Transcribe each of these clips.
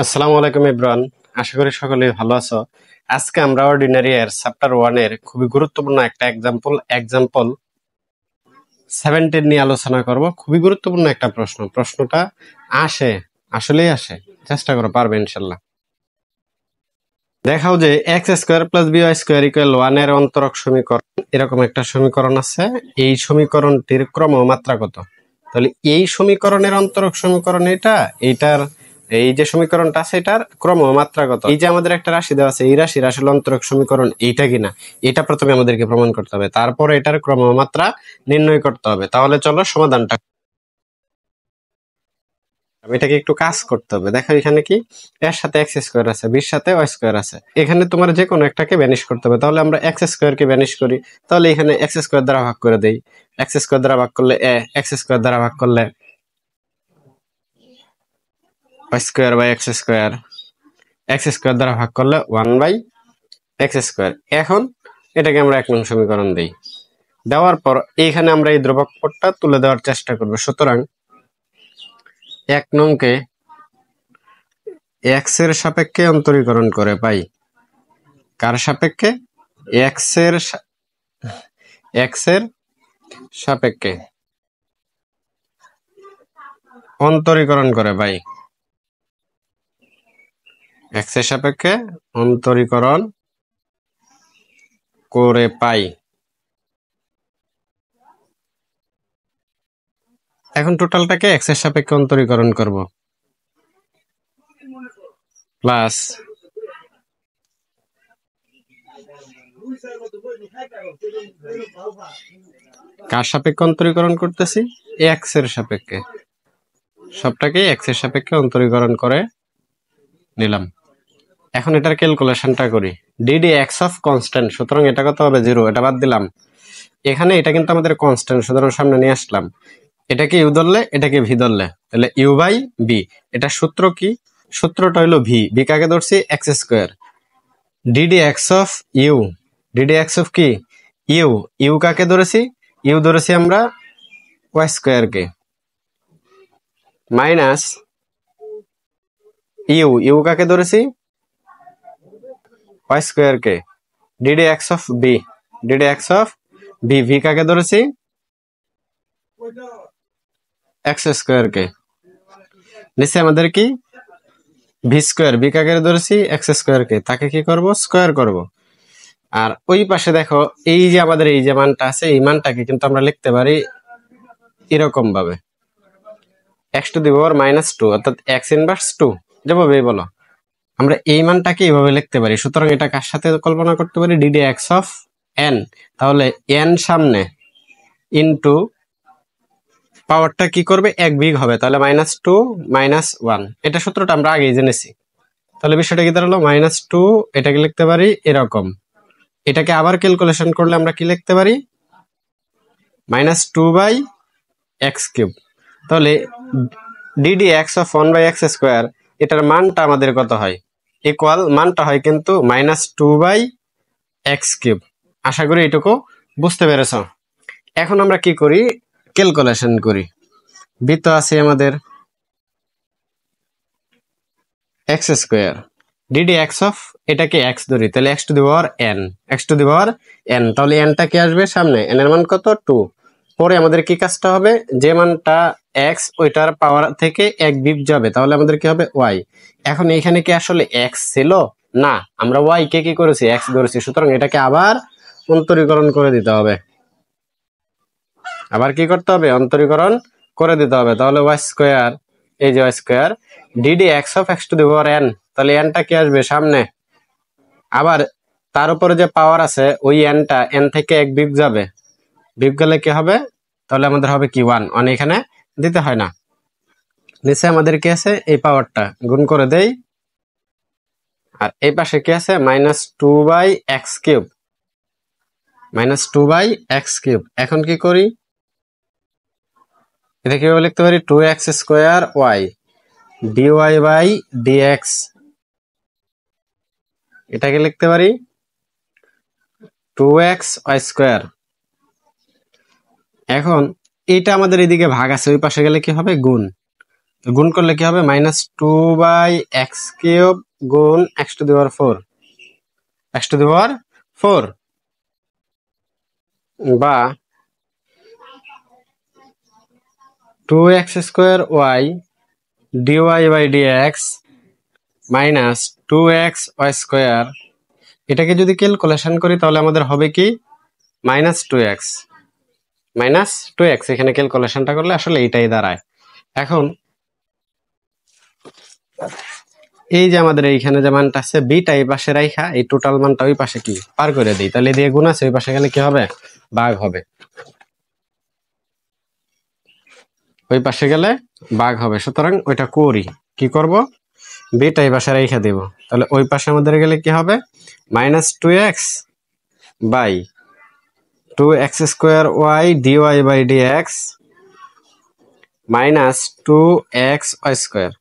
আসসালামু আলাইকুম ইব্রান, আশা করি সকলেই ভালো আছো। আজকে আমরা অর্ডিনারি এর চ্যাপ্টার 1 এর খুবই গুরুত্বপূর্ণ একটা এক্সাম্পল 17 নিয়ে আলোচনা করব। খুবই গুরুত্বপূর্ণ একটা প্রশ্নটা আসলেই আসে, চেষ্টা করো, পারবে ইনশাল্লাহ। দেখাও যে X square plus B Y square equal 1 এর অন্তরক সমীকরণ, এরকম একটা সমীকরণ আছে। এই সমীকরণটির ক্রমমাত্রা কত? তাহলে এই সমীকরণের অন্তরক সমীকরণ এইটার এই যে সমীকরণটা আছে এটার ক্রমমাত্রা কত? এই যে আমাদের একটা রাশি দেওয়া আছে, এই রাশির আসলে অন্তরক সমীকরণ এইটা কিনা, এটা প্রথমে আমাদেরকে প্রমাণ করতে হবে, তারপরে এটার ক্রমমাত্রা নির্ণয় করতে হবে। তাহলে চলো সমাধানটা, এটাকে একটু কাজ করতে হবে। দেখো এখানে কি, এর সাথে এক্স স্কোয়ার আছে, বির সাথে ওয়াই স্কোয়ার আছে। এখানে তোমার যে কোনো একটাকে ভ্যানিশ করতে হবে। তাহলে আমরা এক্স স্কোয়ার কে ভ্যানিশ করি, তাহলে এখানে এক্স স্কোয়ার দ্বারা ভাগ করে দেই। এক্স স্কোয়ার দ্বারা ভাগ করলে এক্স স্কোয়ার দ্বারা ভাগ করলে Y square by X square, X square দ্বারা ভাগ করলে 1 বাই এক্স স্কোয়ার। এখন এটাকে আমরা 1 নং সমীকরণ দেই। দেওয়ার পর এইখানে আমরা এই ধ্রুবক পদটা তুলে দেওয়ার চেষ্টা করব। সুতরাং 1 নংকে এক্স এর সাপেক্ষে অন্তরীকরণ করে পাই। কার সাপেক্ষে? এক্স এর সাপেক্ষে অন্তরীকরণ করে পাই। এক্স এর সাপেক্ষে অন্তরীকরণ করে পাই। এখন টোটালটাকে এক্স এর সাপেক্ষে অন্তরীকরণ করব, প্লাস কার সাপেক্ষে অন্তরীকরণ করতেছি? এক্স এর সাপেক্ষে। সবটাকে এক্স এর সাপেক্ষে অন্তরীকরণ করে নিলাম। এখন এটার ক্যালকুলেশনটা করি। ডিডি এক্স অফ কনস্ট্যান্ট, সুতরাং এটা কত হবে? 0, এটা বাদ দিলাম। এখানে এটা কিন্তু আমাদের কনস্ট্যান্ট, সুতরাং সামনে নিয়ে আসলাম। এটাকে ইউ ধরলে, এটাকে ভি ধরলে, তাহলে ইউ বাই বি। এটা সূত্র কি? সূত্রটা হলো ভি কাকে ধরছি? X square. DD x of U, DD x of কি? ইউ কাকে ধরেছি? ইউ ধরেছি আমরা ওয়াই স্কোয়ার কে, মাইনাস ইউ কাকে ধরেছি? ওয়াই স্কোয়ার কে। DD x of B, DD x of V কাকে ধরেছি? এক্স স্কোয়ার কে। নিচে আমাদের কি? ভি স্কোয়ার, বি কাকে ধরেছি? এক্স স্কোয়ার কে, তাকে কি করব? স্কোয়ার করব। আর ওই পাশে দেখো, এই যে আমাদের এই যে মানটা আছে, এই মানটাকে কিন্তু আমরা লিখতে পারি এরকম ভাবে, এক্স টু দি পাওয়ার -2, অর্থাৎ এক্স ইনভার্স 2, যেভাবে বলো আমরা এই মানটাকে এইভাবে লিখতে পারি। সুতরাং এটা কার সাথে কল্পনা করতে পারি? DD x of N. তাহলে এন সামনে ইনটু পাওয়ারটা কি করবে? 1 বিগ হবে, তাহলে -2 -1। এটা সূত্রটা আমরা আগেই জেনেছি। তাহলে বিষয়টা কি দাঁড়ালো? -2, এটাকে লিখতে পারি এরকম। এটাকে আবার ক্যালকুলেশন করলে আমরা কি লিখতে পারি? -2 বাই এক্স কিউব। তাহলে DD x of 1 by X square, এটার মানটা আমাদের কত হয়? ইকুয়াল মানটা হয় কিন্তু -2 বাই এক্স কিউব। আশা করি এটুকু বুঝতে পেরেছ। এখন আমরা কি করি? ক্যালকুলেশন করি। বি তো আছে আমাদের x square, DD x of, এটাকে এক্স ধরি, তাহলে x to the power N, x to the power N. তাহলে এনটা কি আসবে সামনে? এন এর মান কত? 2। পরে আমাদের কি কাজটা হবে? যে মানটা এক্স, ওইটার পাওয়ার থেকে 1 বিপ যাবে, তাহলে আমাদের কি হবে? ওয়াই। এখন এখানে কি আসলে এক্স ছিল? না, আমরা ওয়াই কে কি করেছি? এক্স ধরেছি। সুতরাং এটাকে আবার অন্তরীকরণ করে দিতে হবে। আবার কি করতে হবে? অন্তরীকরণ করে দিতে হবে। তাহলে ওয়াই স্কোয়ার, এই যে Y square DD x of x to the power N, তাহলে এনটা কি আসবে সামনে? আবার তার উপরে যে পাওয়ার আছে, ওই এনটা এন থেকে 1 বিপ যাবে, বিপ গেলে কি হবে? তাহলে আমাদের হবে কি 1 এখানে দিতে হয় না। নিচে আমাদের কি আছে? এই পাওয়ারটা গুণ করে দেই। আর এই পাশে কি আছে? -2 by X cube, -2 by X cube. এখন কি করি? এটা কিভাবে লিখতে পারি? 2x square Y dy by dx, এটাকে লিখতে পারি 2x y স্কোয়ার। এখন এটা আমাদের এদিকে ভাগ আছে, ওই পাশে গেলে কি হবে? গুণ। তো গুণ করলে কি হবে, -2/x³ গুণ x⁴ x⁴ বা 2x² dy/dx -2xy²। এটাকে যদি ক্যালকুলেশন করি তাহলে আমাদের হবে কি -2x এখানে ক্যালকুলেশনটা করলে আসলে এইটাই দাঁড়ায়। এখন এই যে আমাদের এইখানে যে মানটা আছে বিটা এই পাশে রাইখা এই টোটাল মানটা ওই পাশে কি পার করে দিই, তাহলে দিয়ে গুণ আছে ওই পাশে গেলে কি হবে, ভাগ হবে। ওই পাশে গেলে ভাগ হবে, সুতরাং ওইটা করি। কি করব, বিটা এই পাশে রাইখা দেব, তাহলে ওই পাশে আমাদের গেলে কি হবে, -2x by 2x² dy/dx -2xy²।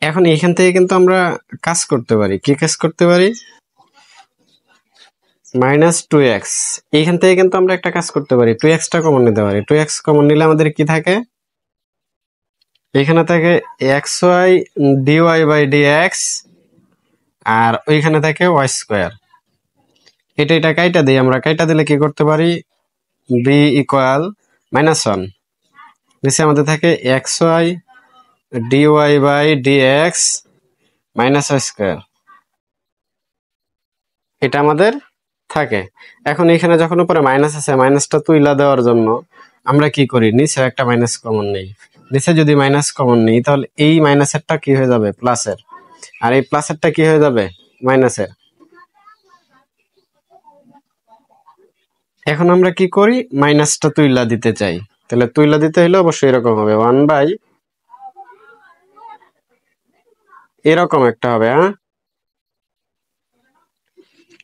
এখন এইখান থেকে কিন্তু আমরা কাজ করতে পারি, কি কাজ করতে পারি, -2x এইখান থেকে কিন্তু আমরা একটা কাজ করতে পারি, 2xটা কমন নিতে পারি। 2x কমন নিলে আমাদের কি থাকে, এখানে থাকে xy dy/dx আর ওইখানে থাকে y²। এটা কাইটা দিই আমরা, কাইটা দিলে কি করতে পারি, b = -1 নিচে আমাদের থাকে xy dy/dx -y², এটা আমাদের থাকে। এখন এখানে যখন উপরে মাইনাস আছে, মাইনাসটা তুইলা দেওয়ার জন্য আমরা কি করি, নিচে একটা মাইনাস কমন নেই। নিচে যদি মাইনাস কমন নেই তাহলে এই মাইনাসেরটা কি হয়ে যাবে, প্লাসের, আর এই প্লাসেরটা কি হয়ে যাবে, মাইনাসের। এখন আমরা কি করি, মাইনাসটা তুইলা দিতে চাই, তাহলে তুইলা দিতে হলে অবশ্যই এরকম হবে, 1/ এরকম একটা হবে। হ্যাঁ,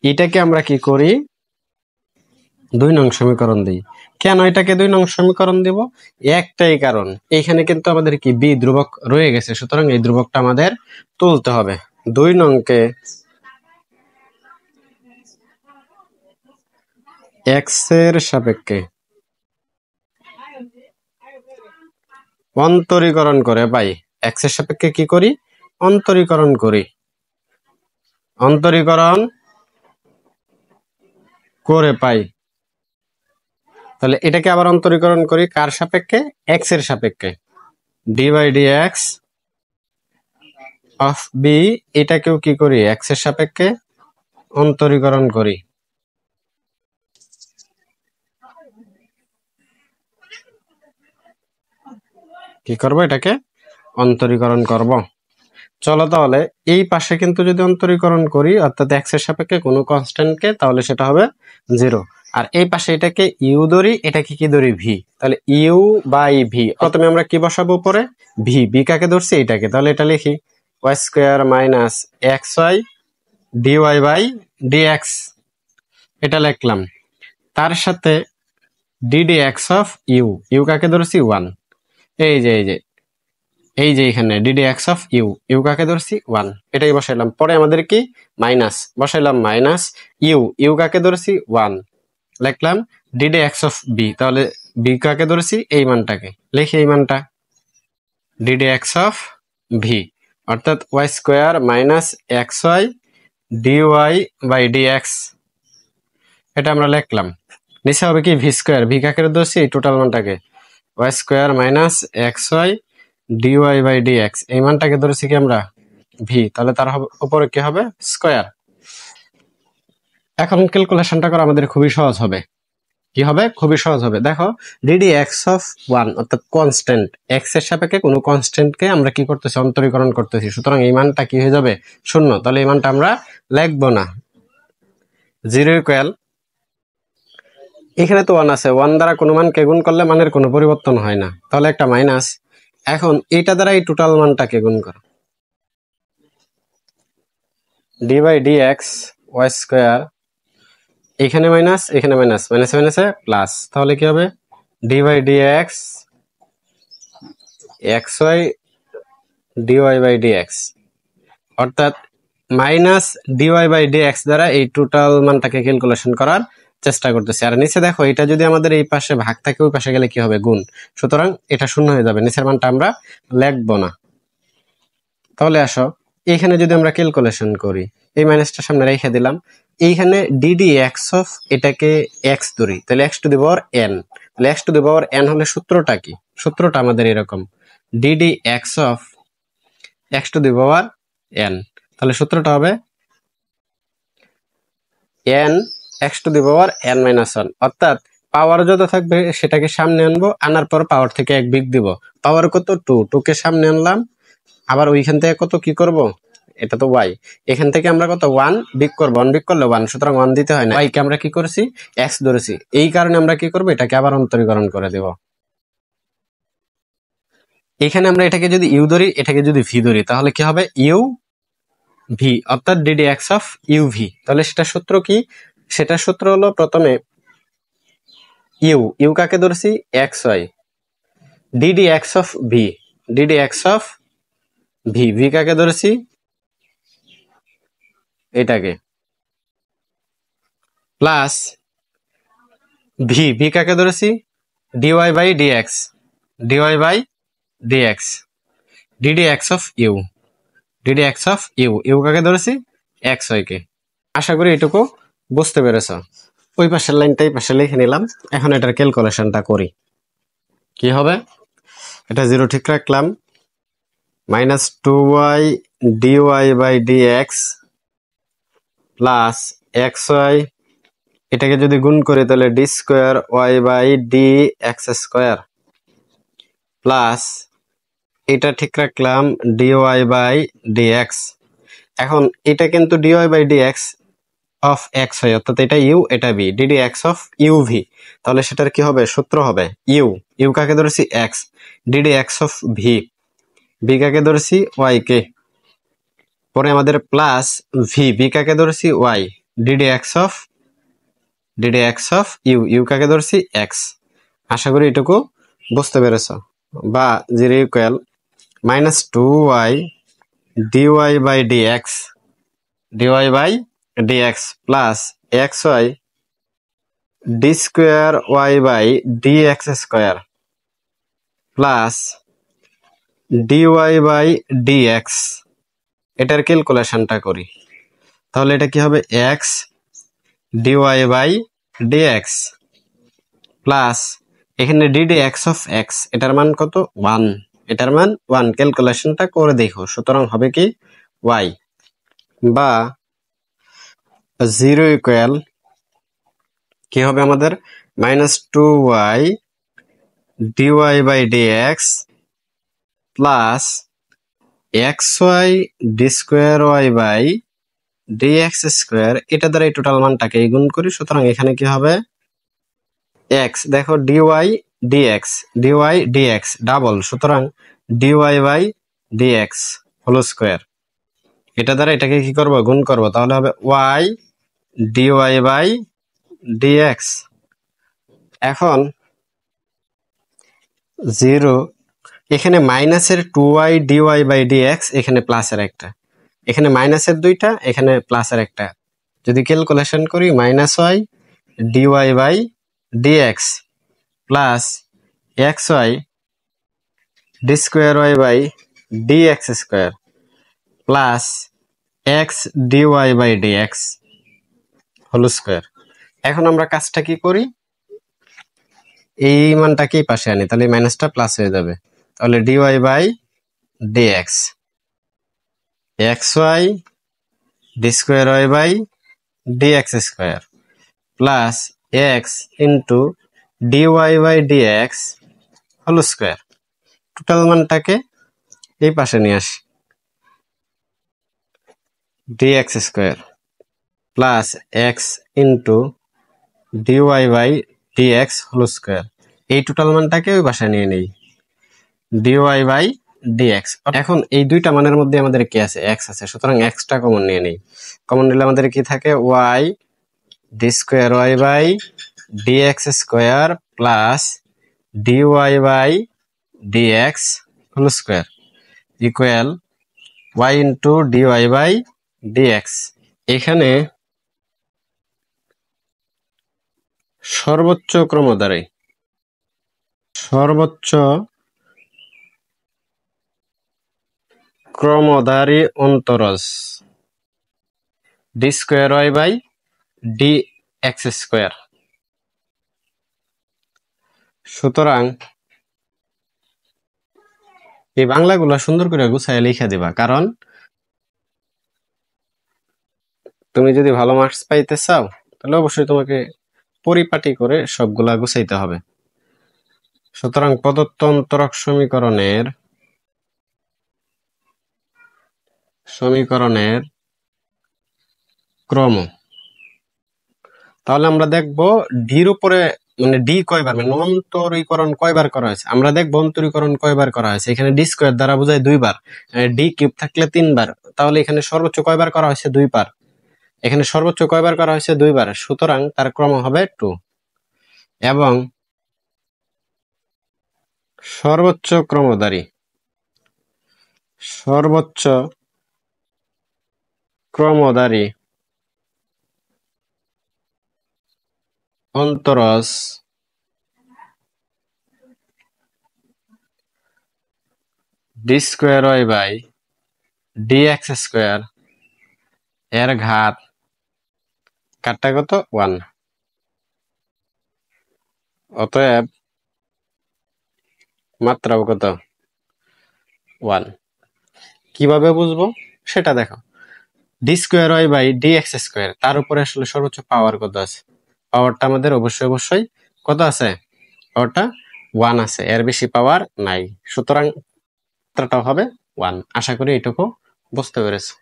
এটাকে আমরা কি করি, 2 নং সমীকরণ দিই। কেন এটাকে 2 নং সমীকরণ দিব, একটাই কারণ, এইখানে কিন্তু আমাদের কি বি ধ্রুবক রয়ে গেছে, সুতরাং এই ধ্রুবকটা আমাদের তুলতে হবে। 2 নংকে x এর সাপেক্ষে অন্তরীকরণ করে পাই, x এর সাপেক্ষে কি করি, অন্তরীকরণ করি, অন্তরীকরণ করে পাই। তাহলে এটাকে আবার অন্তরীকরণ করি কার সাপেক্ষে, x এর সাপেক্ষে, dy/dx অফ b, এটাকেও কি করি, x এর সাপেক্ষে অন্তরীকরণ করি। কি করব, এটাকে অন্তরীকরণ করব। চলো তাহলে এই পাশে কিন্তু যদি অন্তরীকরণ করি অর্থাৎ x এর সাপেক্ষে কোনো কনস্ট্যান্টকে, তাহলে সেটা হবে 0। আর এই পাশে এটাকে u ধরি, এটাকে কি ধরি, v, তাহলে u/v। প্রথমে আমরা কি বসাবো উপরে, v কাকে ধরছি, এটাকে, তাহলে এটা লিখি y² - xy dy/dx, এটা লিখলাম। তার সাথে ddx অফ u কাকে ধরছি, 1, এই যে এখানে ddx অফ u কাকে ধরছি, 1, এটাই বসাইলাম। পরে আমাদের কি মাইনাস বসাইলাম, -u কাকে ধরছি, 1, লিখলাম ddx অফ b, তাহলে b কাকে ধরছি, এই মানটাকে লিখি, এই মানটা ddx অফ v অর্থাৎ y² - xy dy/dx, এটা আমরা লিখলাম। নিচে হবে কি v², v কাকে ধরছি, এই টোটাল মানটাকে, y² - xy dy/dx, এই মানটাকে ধরেছি কি আমরা, v, তাহলে তার উপরে কি হবে, স্কয়ার। এখন ক্যালকুলেশনটা করা আমাদের খুবই সহজ হবে। কি হবে, খুবই সহজ হবে। দেখো ddx অফ 1 অর্থাৎ কনস্ট্যান্ট, x এর সাপেক্ষে কোনো কনস্ট্যান্টকে আমরা কি করতেছি, অন্তরীকরণ করতেছি, সুতরাং এই মানটা কি হয়ে যাবে, 0, তাহলে এই মানটা আমরা লিখবো না। 0 এখানে তো 1 আছে, 1 দ্বারা কোনো মানকে গুণ করলে মানের কোনো পরিবর্তন হয় না, তাহলে একটা মাইনাস। এখন এইটা দ্বারা এই টোটাল মানটাকে গুণ করো, d/dx y², এখানে মাইনাস, এখানে মাইনাস, মাইনাসে মাইনাসে প্লাস, তাহলে কি হবে, d/dx xy dy/dx, অর্থাৎ -dy/dx দ্বারা এই টোটাল মানটাকে ক্যালকুলেশন করার চেষ্টা করতেছি। আর নিচে দেখো এটা যদি আমাদের এই পাশে ভাগ থাকে ওই পাশে গেলে কি হবে গুণ, সুতরাং এটা শূন্য হয়ে যাবে, নিচের মানটা আমরা লিখবো না। তাহলে আসো এইখানে যদি আমরা ক্যালকুলেশন করি, এই মাইনাসটা সামনে রেখে দিলাম, এইখানে ডিডি এক্স অফ এটাকে এক্স ধরি, তাহলে x to the power N, তাহলে x to the power n হলে সূত্রটা কি, সূত্রটা আমাদের এরকম d d x of x to the power N, তাহলে সূত্রটা হবে n x to the power n minus one, অর্থাৎ পাওয়ার যত থাকবে সেটাকে সামনে আনবো, আনার পর পাওয়ার থেকে এক বিগ দিব, পাওয়ার কত টু, টুকে সামনে আনলাম, আবার ওইখান থেকে কত কি করব, এটা তো ওয়াই, এখান থেকে আমরা কত ওয়ান বিগ করবো, ওয়ান বিগ করলে ওয়ান, সুতরাং ওয়ান দিতে হয় না, ওয়াই কে আমরা কি করছি এক্স ধরেছি, এই কারণে আমরা কি করবো এটাকে আবার অন্তরীকরণ করে দেব। এখানে আমরা এটাকে যদি ইউ ধরি, এটাকে যদি ভি ধরি, তাহলে কি হবে ইউ ভি, অর্থাৎ DD x of U V. তাহলে সেটা সূত্র কি, সেটা সূত্র হলো প্রথমে ইউ কাকে ধরছি X Y, DD x of V, DD x of V কাকে ধরেছি এটাকে, প্লাস ভি কাকে ধরেছি DY by DX, DY by DX, DD x of U, DD x of U কাকে ধরেছি এক্স ওয়াই কে। আশা করি এটুকু বুঝতে পেরেছ। ওই পাশের লাইনটা এই পাশে লিখে নিলাম, এখন এটার ক্যালকুলেশনটা করি। কি হবে, এটা জিরো ঠিক রাখলাম, minus two Y DY by DX plus X Y, এটাকে যদি গুণ করি তাহলে D square Y by D x square plus এটা ঠিক রাখলাম ডিওয়াই বাই ডিএক্স। এখন এটা কিন্তু DY by DX of X হয়, অর্থাৎ এটা ইউ এটা V, DD x of U V, তাহলে সেটার কি হবে সূত্র হবে ইউ কাকে ধরেছি X, DD x of V কাকে ধরেছি ওয়াই কে, পরে আমাদের প্লাস ভি কাকে ধরেছি Y, DD x of U কাকে ধরছি এক্স। আশা করি এটুকু বুঝতে পেরেছ। বা zero equal minus two Y DY by DX plus X Y D square Y by D x square plus dy by DX. এটার ক্যালকুলেশনটা করি, তাহলে এটা কি হবে X DY by DX plus এখানে ডিডি এক্স অফ এক্স, এটার মান কত ওয়ান, এটার মান ওয়ান, ক্যালকুলেশনটা করে দেখো, সুতরাং হবে কি ওয়াই, বা জিরো ইকুয়াল কি হবে আমাদের minus two Y DY by DX plus X Y D square Y by dx square, এটা দ্বারা এই টোটাল মানটাকে গুণ করি, সুতরাং এখানে কি হবে এক্স, দেখো ডিওয়াই ডিএক্স ডাবল, সুতরাং DY by dx whole square, এটা দ্বারা এটাকে কি করব গুণ করব, তাহলে হবে ওয়াই ডিওয়াই বাই ডিএক্স। এখন জিরো, এখানে মাইনাসের two Y DY by dx, এখানে প্লাসের একটা, এখানে মাইনাসের দুইটা, এখানে প্লাসের একটা, যদি ক্যালকুলেশন করি minus Y DY by DX plus X Y D square Y by dx square plus X DY by dx whole square. এখন আমরা কাজটা কি করি, এই মানটাকে পাশে আনি, তাহলে মাইনাসটা প্লাস হয়ে যাবে, তাহলে d y by d x x Y D square Y by dx square plus x into d y by dx whole square. Total মানটাকে এই পাশে নিয়ে আসি, d x square plus x into d y by dx whole square, এই total মানটাকে ওই পাশে নিয়ে নেই ডিওয়াই বাই ডিএক্স। এখন এই দুইটা মানের মধ্যে আমাদের কি আছে এক্স আছে, সুতরাং এক্সটা কমন নিয়ে নেই, কমন নিলে আমাদের কি থাকে y D square Y by dx square plus dy by dx whole square equal y into d y by dx. এখানে সর্বোচ্চ ক্রমধারী অন্তরজ d square Y by D x square. সুতরাং এই বাংলাগুলো সুন্দর করে গুছায় লিখে দিবা, কারণ তুমি যদি ভালো মার্কস পাইতে চাও তাহলে অবশ্যই তোমাকে পরিপাটি করে সবগুলা গুছাইতে হবে। সুতরাং প্রদত্ত অন্তরক সমীকরণের ক্রম, তাহলে আমরা দেখব ডির উপরে মানে ডি কয়বার, মানে অন্তরীকরণ কয়বার করা হয়েছে। আমরা দেখবো অন্তরীকরণ কয়বার করা হয়েছে। এখানে ডি স্কোয়ার দ্বারা বোঝায় 2 বার, ডি কিউব থাকলে 3 বার, তাহলে এখানে সর্বোচ্চ কয়বার করা হয়েছে 2 বার। এখানে সর্বোচ্চ কয়বার করা হয়েছে 2 বার, সুতরাং তার ক্রম হবে 2। এবং সর্বোচ্চ ক্রমধারী অন্তরজ d square Y by D x square এর ঘাত কাটটা কত 1। অতএব মাত্রা কত 1। কিভাবে বুঝবো সেটা দেখো। D square Y by D x square, তার উপরে আসলে সর্বোচ্চ পাওয়ার কত আছে? পাওয়ারটা আমাদের অবশ্যই কত আছে? পাওয়ারটা 1 আছে, এর বেশি পাওয়ার নাই। সুতরাং মাত্রাটাও হবে 1। আশা করি এটুকু বুঝতে পেরেছো।